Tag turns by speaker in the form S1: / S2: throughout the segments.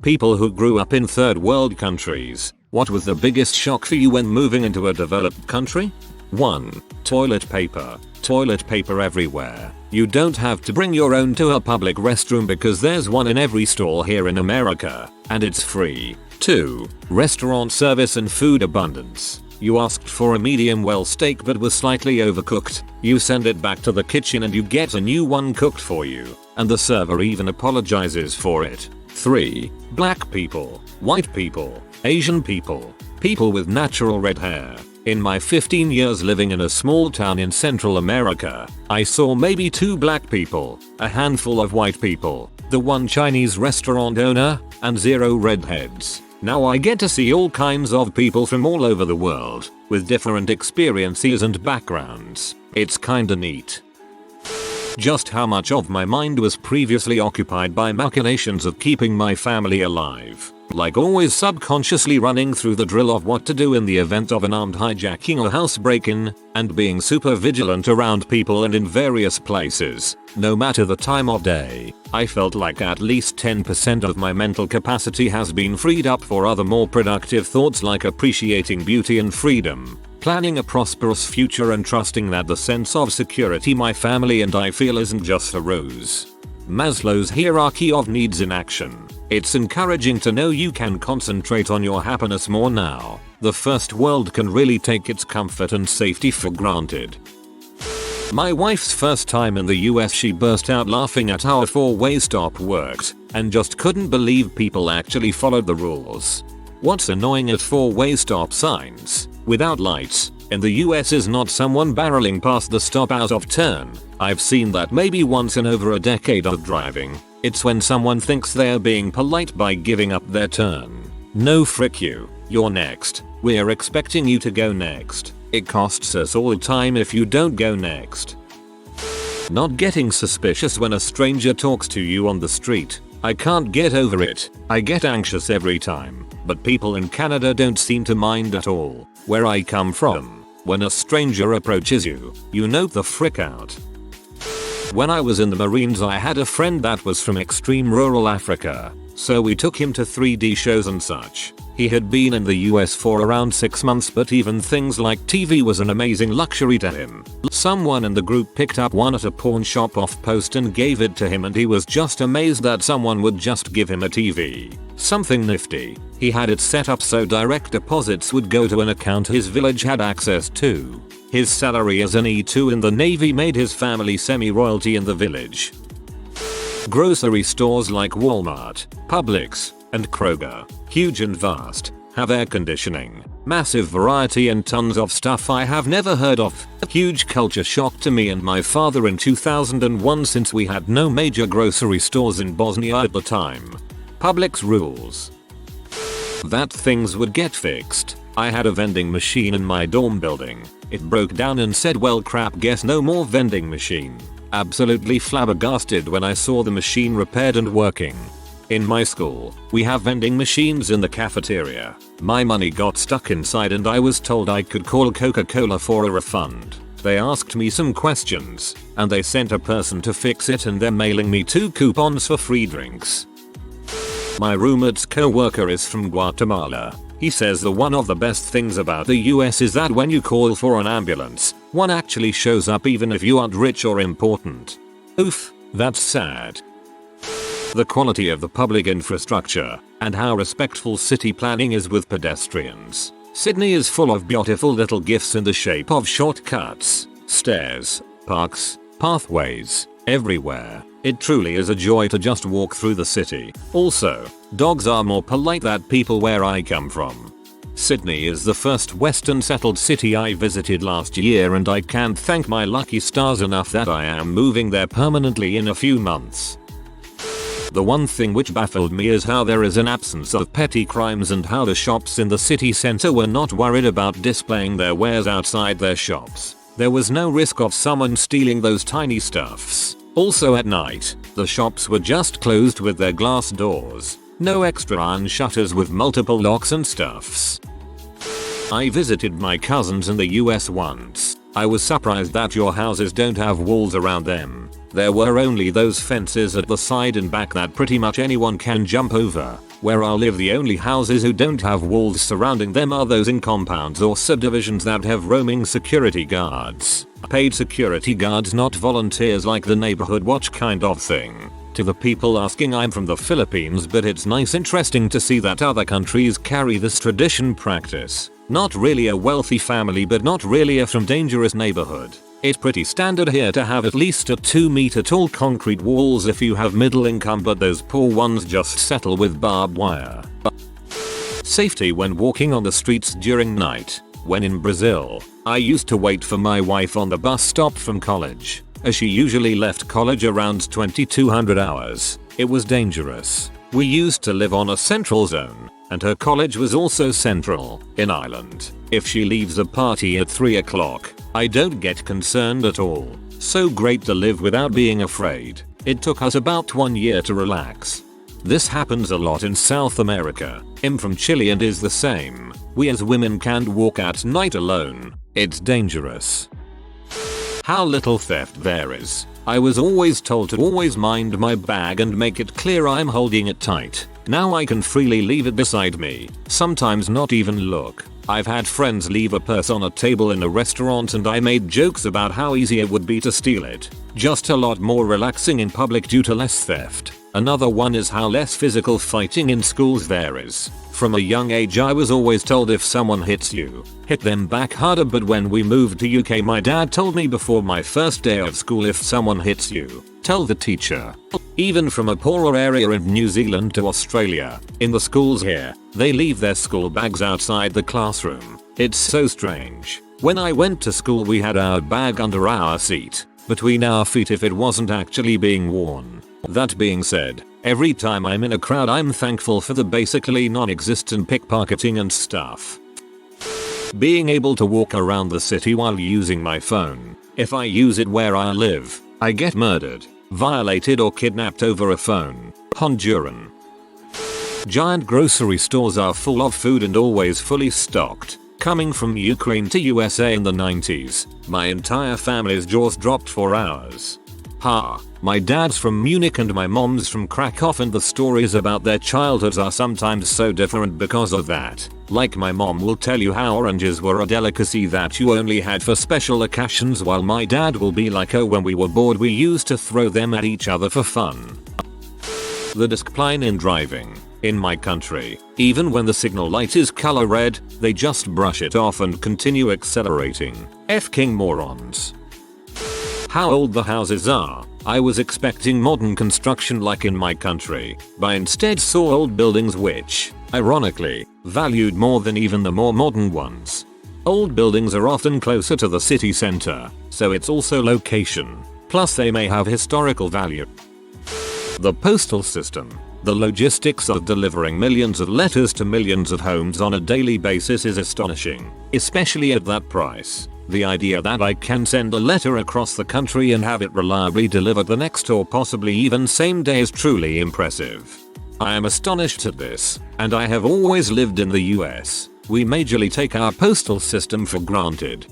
S1: People who grew up in third world countries, what was the biggest shock for you when moving into a developed country? 1. Toilet paper. Toilet paper everywhere. You don't have to bring your own to a public restroom because there's one in every store here in America, and it's free. 2. Restaurant service and food abundance. You asked for a medium well steak but was slightly overcooked. You send it back to the kitchen and you get a new one cooked for you, and the server even apologizes for it. 3. Black people, white people, Asian people, people with natural red hair. In my 15 years living in a small town in Central America, I saw maybe 2 black people, a handful of white people, the one Chinese restaurant owner, and 0 redheads. Now I get to see all kinds of people from all over the world, with different experiences and backgrounds. It's kinda neat. Just how much of my mind was previously occupied by machinations of keeping my family alive. Like always subconsciously running through the drill of what to do in the event of an armed hijacking or house break-in, and being super vigilant around people and in various places, no matter the time of day. I felt like at least 10% of my mental capacity has been freed up for other more productive thoughts like appreciating beauty and freedom, planning a prosperous future and trusting that the sense of security my family and I feel isn't just a ruse. Maslow's hierarchy of needs in action. It's encouraging to know you can concentrate on your happiness more now. The first world can really take its comfort and safety for granted. My wife's first time in the US, she burst out laughing at how a 4-way stop worked and just couldn't believe people actually followed the rules. What's annoying at 4-way stop signs without lights in the US is not someone barreling past the stop out of turn. I've seen that maybe once in over a decade of driving. It's when someone thinks they're being polite by giving up their turn. No frick you, you're next. We're expecting you to go next. It costs us all time if you don't go next. Not getting suspicious when a stranger talks to you on the street. I can't get over it. I get anxious every time, but people in Canada don't seem to mind at all. Where I come from, when a stranger approaches you, you note the frick out. When I was in the Marines, I had a friend that was from extreme rural Africa, so we took him to 3D shows and such. He had been in the US for around 6 months, but even things like TV was an amazing luxury to him. Someone in the group picked up one at a pawn shop off post and gave it to him, and he was just amazed that someone would just give him a TV. Something nifty. He had it set up so direct deposits would go to an account his village had access to. His salary as an E2 in the Navy made his family semi-royalty in the village. Grocery stores like Walmart, Publix, and Kroger, huge and vast, have air conditioning, massive variety and tons of stuff I have never heard of. Huge culture shock to me and my father in 2001 since we had no major grocery stores in Bosnia at the time. Publix rules. That things would get fixed. I had a vending machine in my dorm building. It broke down and said, well crap, guess no more vending machine. Absolutely flabbergasted when I saw the machine repaired and working. In my school, we have vending machines in the cafeteria. My money got stuck inside and I was told I could call Coca-Cola for a refund. They asked me some questions, and they sent a person to fix it, and they're mailing me 2 coupons for free drinks. My roommate's co-worker is from Guatemala. He says the one of the best things about the US is that when you call for an ambulance, one actually shows up even if you aren't rich or important. Oof, that's sad. The quality of the public infrastructure, and how respectful city planning is with pedestrians. Sydney is full of beautiful little gifts in the shape of shortcuts, stairs, parks, pathways, everywhere. It truly is a joy to just walk through the city. Also, dogs are more polite than people where I come from. Sydney is the first Western settled city I visited last year, and I can't thank my lucky stars enough that I am moving there permanently in a few months. The one thing which baffled me is how there is an absence of petty crimes and how the shops in the city center were not worried about displaying their wares outside their shops. There was no risk of someone stealing those tiny stuffs. Also at night, the shops were just closed with their glass doors. No extra iron shutters with multiple locks and stuffs. I visited my cousins in the US once. I was surprised that your houses don't have walls around them. There were only those fences at the side and back that pretty much anyone can jump over. Where I live, the only houses who don't have walls surrounding them are those in compounds or subdivisions that have roaming security guards. Paid security guards, not volunteers like the neighborhood watch kind of thing. To the people asking, I'm from the Philippines, but it's interesting to see that other countries carry this tradition practice. Not really a wealthy family, but not really a from dangerous neighborhood. It's pretty standard here to have at least a 2-meter tall concrete walls if you have middle income, but those poor ones just settle with barbed wire. Safety when walking on the streets during night. When in Brazil, I used to wait for my wife on the bus stop from college, as she usually left college around 2200 hours. It was dangerous. We used to live on a central zone, and her college was also central, in Ireland. If she leaves a party at 3 o'clock, I don't get concerned at all. So great to live without being afraid. It took us about 1 year to relax. This happens a lot in South America. I'm from Chile and is the same. We as women can't walk at night alone. It's dangerous. How little theft there is. I was always told to always mind my bag and make it clear I'm holding it tight. Now I can freely leave it beside me, sometimes not even look. I've had friends leave a purse on a table in a restaurant and I made jokes about how easy it would be to steal it. Just a lot more relaxing in public due to less theft. Another one is how less physical fighting in schools there is. From a young age I was always told if someone hits you, hit them back harder, but when we moved to UK my dad told me before my first day of school, if someone hits you, tell the teacher. Even from a poorer area in New Zealand to Australia, in the schools here, they leave their school bags outside the classroom. It's so strange. When I went to school we had our bag under our seat, between our feet if it wasn't actually being worn. That being said, every time I'm in a crowd I'm thankful for the basically non-existent pickpocketing and stuff. Being able to walk around the city while using my phone. If I use it where I live, I get murdered, violated or kidnapped over a phone. Honduran. Giant grocery stores are full of food and always fully stocked. Coming from Ukraine to USA in the 90s, my entire family's jaws dropped for hours. My dad's from Munich and my mom's from Krakow, and the stories about their childhoods are sometimes so different because of that. Like my mom will tell you how oranges were a delicacy that you only had for special occasions, while my dad will be like, oh, when we were bored we used to throw them at each other for fun. The discipline in driving. In my country, even when the signal light is color red, they just brush it off and continue accelerating. F-king morons. How old the houses are. I was expecting modern construction like in my country, but instead saw old buildings which, ironically, valued more than even the more modern ones. Old buildings are often closer to the city center, so it's also location. Plus they may have historical value. The postal system. The logistics of delivering millions of letters to millions of homes on a daily basis is astonishing, especially at that price. The idea that I can send a letter across the country and have it reliably delivered the next or possibly even same day is truly impressive. I am astonished at this, and I have always lived in the US. We majorly take our postal system for granted.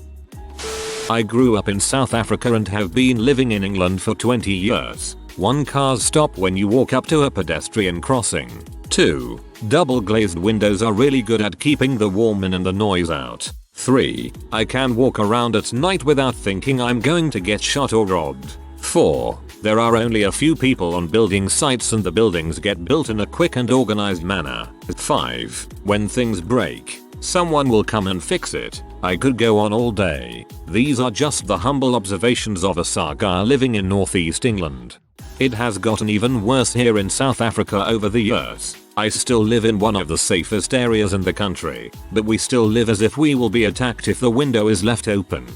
S1: I grew up in South Africa and have been living in England for 20 years. 1. Cars stop when you walk up to a pedestrian crossing. 2. Double glazed windows are really good at keeping the warmth and the noise out. 3. I can walk around at night without thinking I'm going to get shot or robbed. 4. There are only a few people on building sites and the buildings get built in a quick and organized manner. 5. When things break, someone will come and fix it. I could go on all day. These are just the humble observations of a saga living in northeast England. It has gotten even worse here in South Africa over the years. I still live in one of the safest areas in the country, but we still live as if we will be attacked if the window is left open.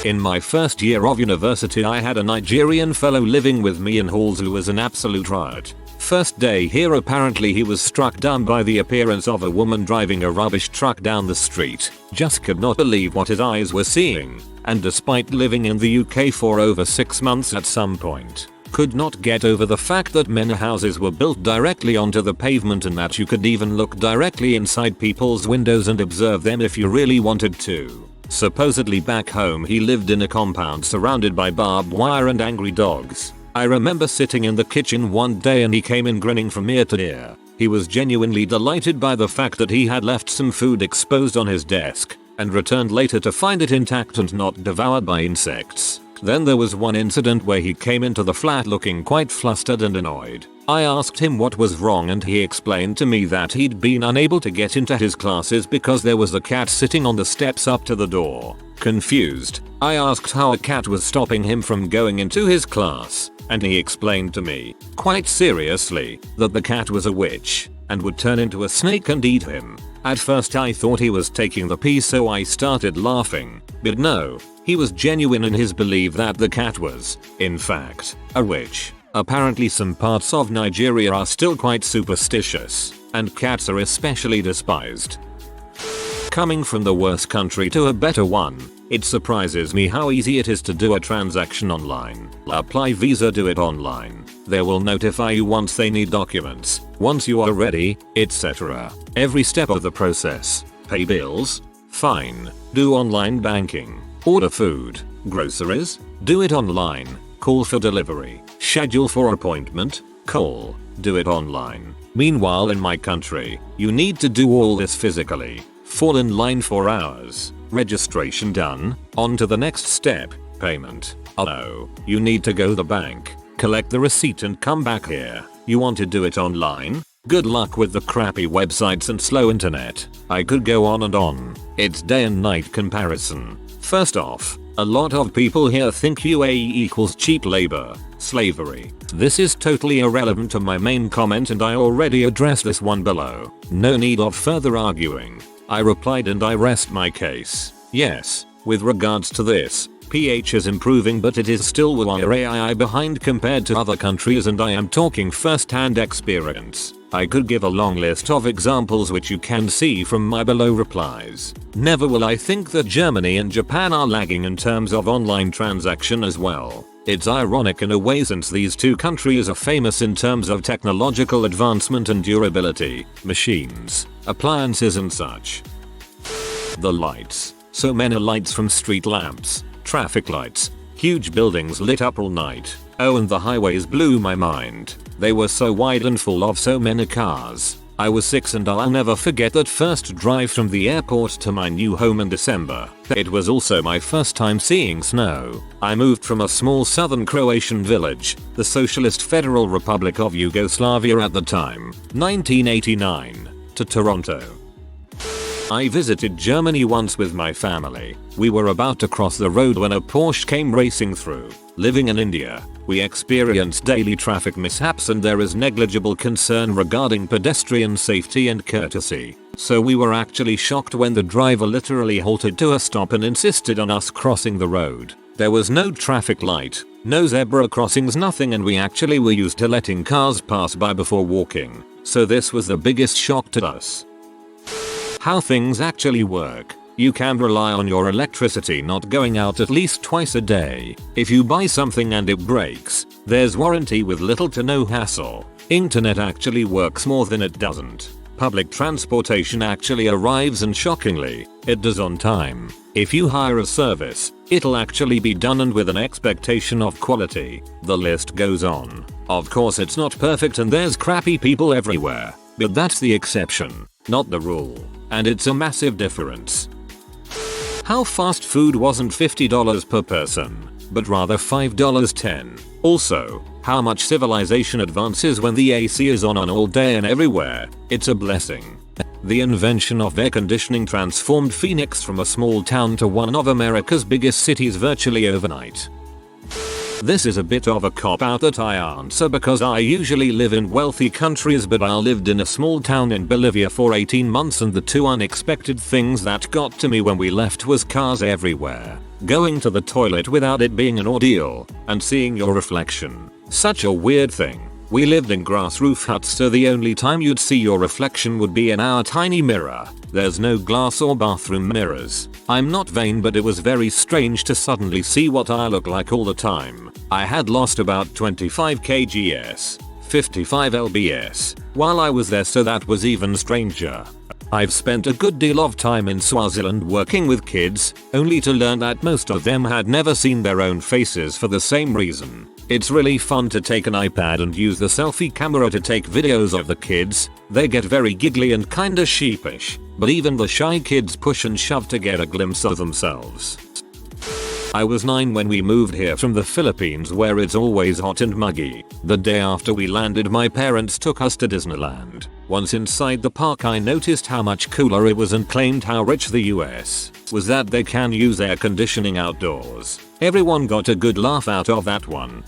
S1: In my first year of university I had a Nigerian fellow living with me in halls who was an absolute riot. First day here apparently he was struck dumb by the appearance of a woman driving a rubbish truck down the street. Just could not believe what his eyes were seeing, and despite living in the UK for over 6 months at some point, could not get over the fact that many houses were built directly onto the pavement and that you could even look directly inside people's windows and observe them if you really wanted to. Supposedly back home he lived in a compound surrounded by barbed wire and angry dogs. I remember sitting in the kitchen one day and he came in grinning from ear to ear. He was genuinely delighted by the fact that he had left some food exposed on his desk and returned later to find it intact and not devoured by insects. Then there was one incident where he came into the flat looking quite flustered and annoyed. I asked him what was wrong and he explained to me that he'd been unable to get into his classes because there was a cat sitting on the steps up to the door. Confused, I asked how a cat was stopping him from going into his class, and he explained to me, quite seriously, that the cat was a witch and would turn into a snake and eat him. At first I thought he was taking the piss, so I started laughing, but no, he was genuine in his belief that the cat was, in fact, a witch. Apparently some parts of Nigeria are still quite superstitious, and cats are especially despised. Coming from the worst country to a better one, it surprises me how easy it is to do a transaction online. Apply Visa, do it online. They will notify you once they need documents, once you are ready, etc. Every step of the process. Pay bills? Fine. Do online banking. Order food, groceries? Do it online. Call for delivery. Schedule for appointment? Call. Do it online. Meanwhile in my country, you need to do all this physically. Fall in line for hours. Registration done. On to the next step. Payment. Oh no. You need to go to the bank. Collect the receipt and come back here. You want to do it online? Good luck with the crappy websites and slow internet. I could go on and on. It's day and night comparison. First off, a lot of people here think UAE equals cheap labor, slavery. This is totally irrelevant to my main comment and I already addressed this one below. No need of further arguing. I replied and I rest my case. Yes, with regards to this, PH is improving but it is still way behind compared to other countries and I am talking first-hand experience. I could give a long list of examples which you can see from my below replies. Never will I think that Germany and Japan are lagging in terms of online transaction as well. It's ironic in a way since these two countries are famous in terms of technological advancement and durability, machines, appliances and such. The lights. So many lights, from street lamps, traffic lights, huge buildings lit up all night. Oh, and the highways blew my mind. They were so wide and full of so many cars. I was 6 and I'll never forget that first drive from the airport to my new home in December. It was also my first time seeing snow. I moved from a small southern Croatian village, the Socialist Federal Republic of Yugoslavia at the time, 1989, to Toronto. I visited Germany once with my family. We were about to cross the road when a Porsche came racing through. Living in India, we experience daily traffic mishaps and there is negligible concern regarding pedestrian safety and courtesy. So we were actually shocked when the driver literally halted to a stop and insisted on us crossing the road. There was no traffic light, no zebra crossings, nothing, and we actually were used to letting cars pass by before walking. So this was the biggest shock to us. How things actually work. You can rely on your electricity not going out at least twice a day. If you buy something and it breaks, there's warranty with little to no hassle. Internet actually works more than it doesn't. Public transportation actually arrives, and shockingly, it does on time. If you hire a service, it'll actually be done and with an expectation of quality. The list goes on. Of course it's not perfect and there's crappy people everywhere, but that's the exception, not the rule. And it's a massive difference. How fast food wasn't $50 per person, but rather $5.10. Also, how much civilization advances when the AC is on all day and everywhere. It's a blessing. The invention of air conditioning transformed Phoenix from a small town to one of America's biggest cities virtually overnight. This is a bit of a cop-out that I answer because I usually live in wealthy countries, but I lived in a small town in Bolivia for 18 months and the two unexpected things that got to me when we left was cars everywhere, going to the toilet without it being an ordeal, and seeing your reflection. Such a weird thing. We lived in grass roof huts, so the only time you'd see your reflection would be in our tiny mirror. There's no glass or bathroom mirrors. I'm not vain, but it was very strange to suddenly see what I look like all the time. I had lost about 25 kgs, 55 lbs, while I was there, so that was even stranger. I've spent a good deal of time in Swaziland working with kids, only to learn that most of them had never seen their own faces for the same reason. It's really fun to take an iPad and use the selfie camera to take videos of the kids. They get very giggly and kinda sheepish, but even the shy kids push and shove to get a glimpse of themselves. I was 9 when we moved here from the Philippines, where it's always hot and muggy. The day after we landed, my parents took us to Disneyland. Once inside the park, I noticed how much cooler it was and claimed how rich the US was that they can use air conditioning outdoors. Everyone got a good laugh out of that one.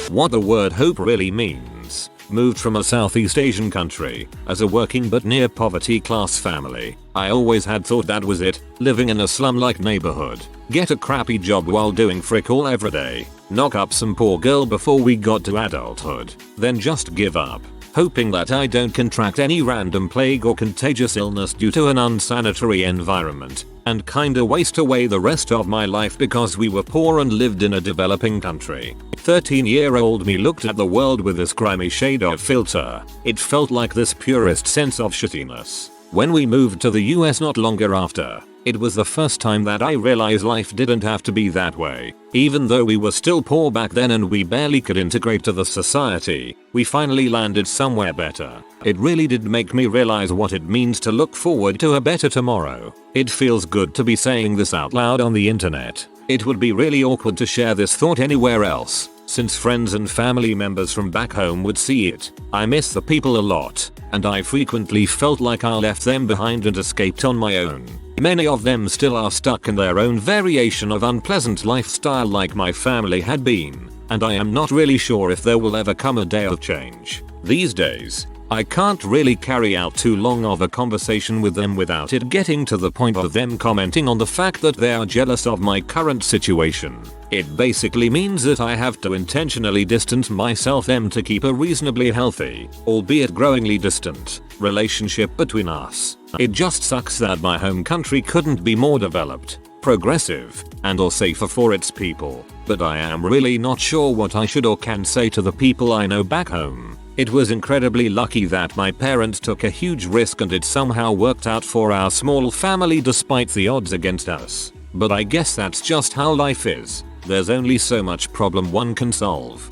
S1: What the word hope really means. Moved from a Southeast Asian country as a working but near poverty class family. I always had thought that was it, living in a slum-like neighborhood. Get a crappy job while doing frick all every day. Knock up some poor girl before we got to adulthood. Then just give up, hoping that I don't contract any random plague or contagious illness due to an unsanitary environment, and kinda waste away the rest of my life because we were poor and lived in a developing country. 13-year-old me looked at the world with this grimy shade of filter. It felt like this purest sense of shittiness. When we moved to the US not longer after, it was the first time that I realized life didn't have to be that way. Even though we were still poor back then and we barely could integrate to the society, we finally landed somewhere better. It really did make me realize what it means to look forward to a better tomorrow. It feels good to be saying this out loud on the internet. It would be really awkward to share this thought anywhere else, since friends and family members from back home would see it. I miss the people a lot, and I frequently felt like I left them behind and escaped on my own. Many of them still are stuck in their own variation of unpleasant lifestyle like my family had been, and I am not really sure if there will ever come a day of change. These days, I can't really carry out too long of a conversation with them without it getting to the point of them commenting on the fact that they are jealous of my current situation. It basically means that I have to intentionally distance myself from them to keep a reasonably healthy, albeit growingly distant, relationship between us. It just sucks that my home country couldn't be more developed, progressive, and or safer for its people, but I am really not sure what I should or can say to the people I know back home. It was incredibly lucky that my parents took a huge risk and it somehow worked out for our small family despite the odds against us. But I guess that's just how life is. There's only so much problem one can solve.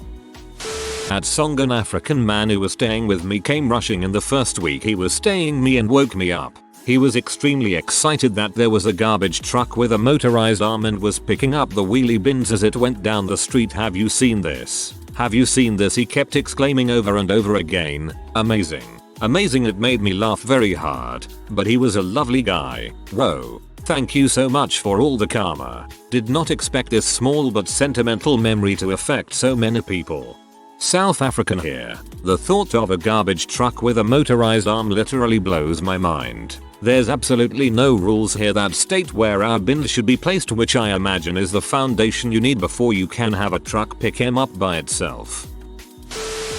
S1: At Song, an African man who was staying with me came rushing in the first week he was staying me and woke me up. He was extremely excited that there was a garbage truck with a motorized arm and was picking up the wheelie bins as it went down the street. Have you seen this? Have you seen this? He kept exclaiming over and over again. Amazing. Amazing. It made me laugh very hard. But he was a lovely guy. Whoa. Thank you so much for all the karma. Did not expect this small but sentimental memory to affect so many people. South African here. The thought of a garbage truck with a motorized arm literally blows my mind. There's absolutely no rules here that state where our bins should be placed, which I imagine is the foundation you need before you can have a truck pick him up by itself.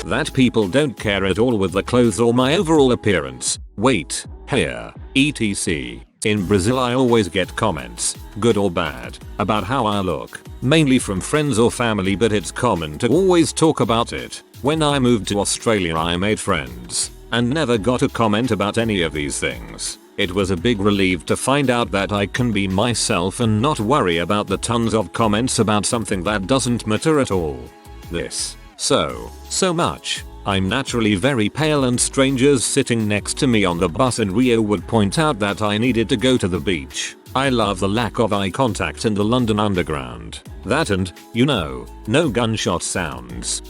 S1: That people don't care at all with the clothes or my overall appearance, weight, hair, etc. In Brazil I always get comments, good or bad, about how I look, mainly from friends or family, but it's common to always talk about it. When I moved to Australia I made friends, and never got a comment about any of these things. It was a big relief to find out that I can be myself and not worry about the tons of comments about something that doesn't matter at all. This, so much. I'm naturally very pale and strangers sitting next to me on the bus in Rio would point out that I needed to go to the beach. I love the lack of eye contact in the London Underground. That and, no gunshot sounds.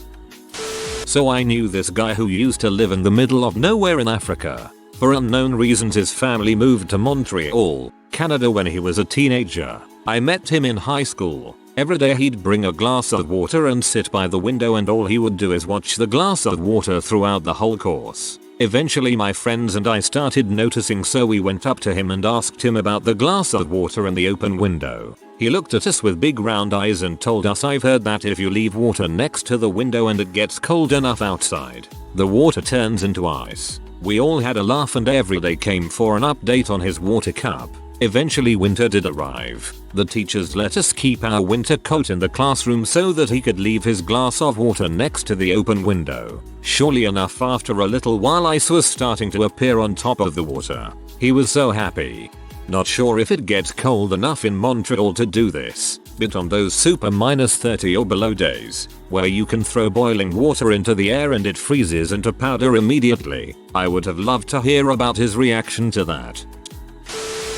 S1: So I knew this guy who used to live in the middle of nowhere in Africa. For unknown reasons his family moved to Montreal, Canada when he was a teenager. I met him in high school. Every day he'd bring a glass of water and sit by the window, and all he would do is watch the glass of water throughout the whole course. Eventually my friends and I started noticing, so we went up to him and asked him about the glass of water and the open window. He looked at us with big round eyes and told us, I've heard that if you leave water next to the window and it gets cold enough outside, the water turns into ice. We all had a laugh and every day came for an update on his water cup. Eventually winter did arrive. The teachers let us keep our winter coat in the classroom so that he could leave his glass of water next to the open window. Surely enough, after a little while ice was starting to appear on top of the water. He was so happy. Not sure if it gets cold enough in Montreal to do this, But on those super -30 or below days, where you can throw boiling water into the air and it freezes into powder immediately, I would have loved to hear about his reaction to that.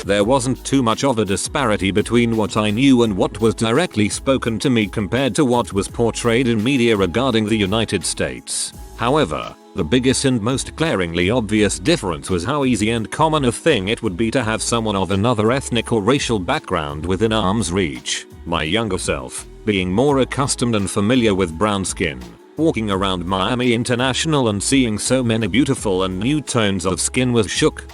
S1: There wasn't too much of a disparity between what I knew and what was directly spoken to me compared to what was portrayed in media regarding the United States. However, the biggest and most glaringly obvious difference was how easy and common a thing it would be to have someone of another ethnic or racial background within arm's reach. My younger self, being more accustomed and familiar with brown skin, walking around Miami International and seeing so many beautiful and new tones of skin was shook.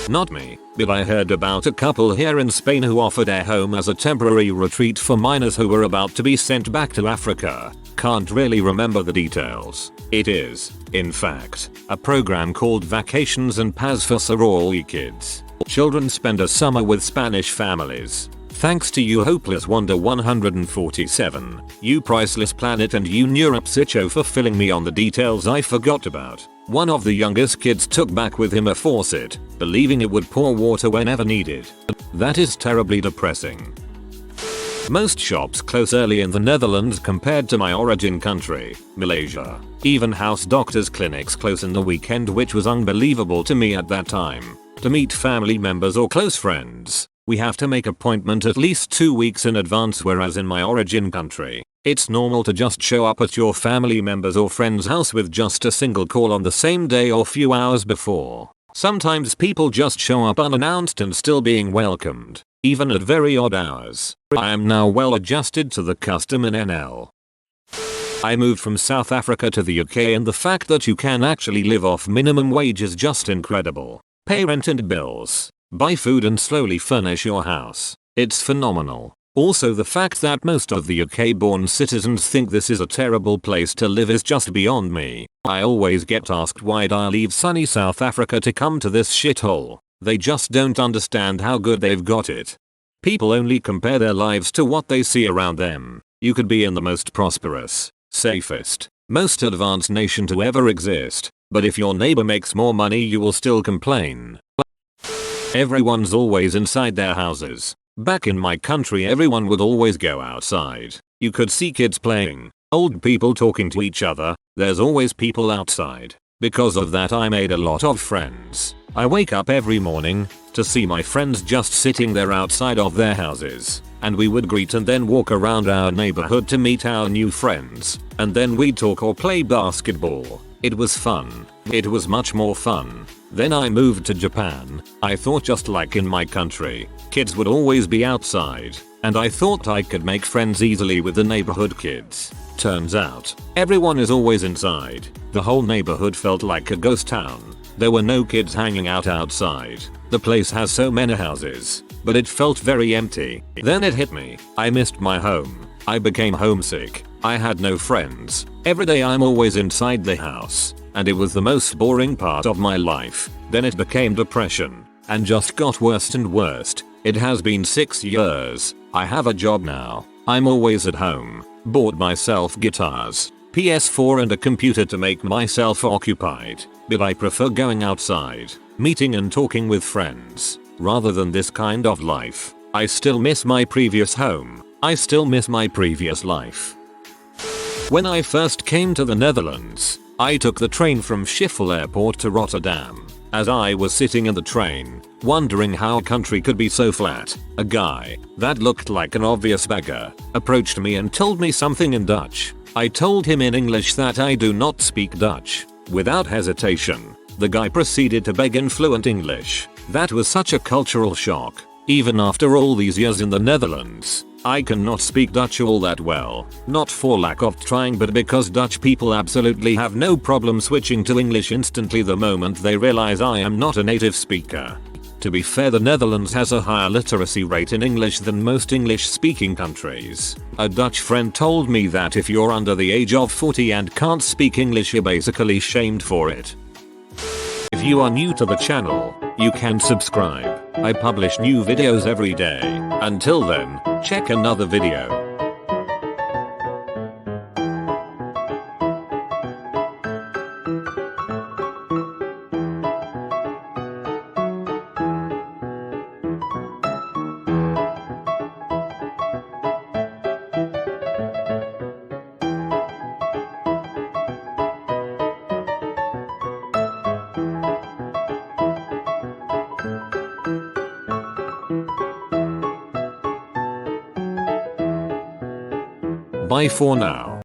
S1: Not me, but I heard about a couple here in Spain who offered a home as a temporary retreat for minors who were about to be sent back to Africa. Can't really remember the details. It is, in fact, a program called Vacations en Paz for Sorority kids. Children spend a summer with Spanish families. Thanks to you Hopeless Wonder 147, you Priceless Planet and you Neuropsycho for filling me on the details I forgot about. One of the youngest kids took back with him a faucet, believing it would pour water whenever needed. That is terribly depressing. Most shops close early in the Netherlands compared to my origin country, Malaysia. Even house doctors' clinics close in the weekend, which was unbelievable to me at that time. To meet family members or close friends, we have to make appointment at least 2 weeks in advance, whereas in my origin country, it's normal to just show up at your family member's or friend's house with just a single call on the same day or few hours before. Sometimes people just show up unannounced and still being welcomed, even at very odd hours. I am now well adjusted to the custom in NL. I moved from South Africa to the UK and the fact that you can actually live off minimum wage is just incredible. Pay rent and bills, buy food and slowly furnish your house. It's phenomenal. Also, the fact that most of the UK-born citizens think this is a terrible place to live is just beyond me. I always get asked why'd I leave sunny South Africa to come to this shithole. They just don't understand how good they've got it. People only compare their lives to what they see around them. You could be in the most prosperous, safest, most advanced nation to ever exist, but if your neighbor makes more money you will still complain. Everyone's always inside their houses. Back in my country everyone would always go outside. You could see kids playing, old people talking to each other, there's always people outside. Because of that I made a lot of friends. I wake up every morning to see my friends just sitting there outside of their houses, and we would greet and then walk around our neighborhood to meet our new friends, and then we'd talk or play basketball. It was fun. It was much more fun. Then I moved to Japan. I thought just like in my country, kids would always be outside, and I thought I could make friends easily with the neighborhood kids. Turns out, everyone is always inside. The whole neighborhood felt like a ghost town. There were no kids hanging out outside. The place has so many houses, but it felt very empty. Then it hit me. I missed my home. I became homesick. I had no friends. Every day I'm always inside the house, and it was the most boring part of my life. Then it became depression, and just got worse and worse. It has been 6 years. I have a job now. I'm always at home. Bought myself guitars, PS4 and a computer to make myself occupied. But I prefer going outside, meeting and talking with friends, rather than this kind of life. I still miss my previous home. I still miss my previous life. When I first came to the Netherlands, I took the train from Schiphol Airport to Rotterdam. As I was sitting in the train, wondering how a country could be so flat, a guy that looked like an obvious beggar approached me and told me something in Dutch. I told him in English that I do not speak Dutch. Without hesitation, the guy proceeded to beg in fluent English. That was such a cultural shock. Even after all these years in the Netherlands, I cannot speak Dutch all that well. Not for lack of trying, but because Dutch people absolutely have no problem switching to English instantly the moment they realize I am not a native speaker. To be fair, the Netherlands has a higher literacy rate in English than most English-speaking countries. A Dutch friend told me that if you're under the age of 40 and can't speak English, you're basically shamed for it. If you are new to the channel, you can subscribe. I publish new videos every day. Until then, check another video. Bye for now.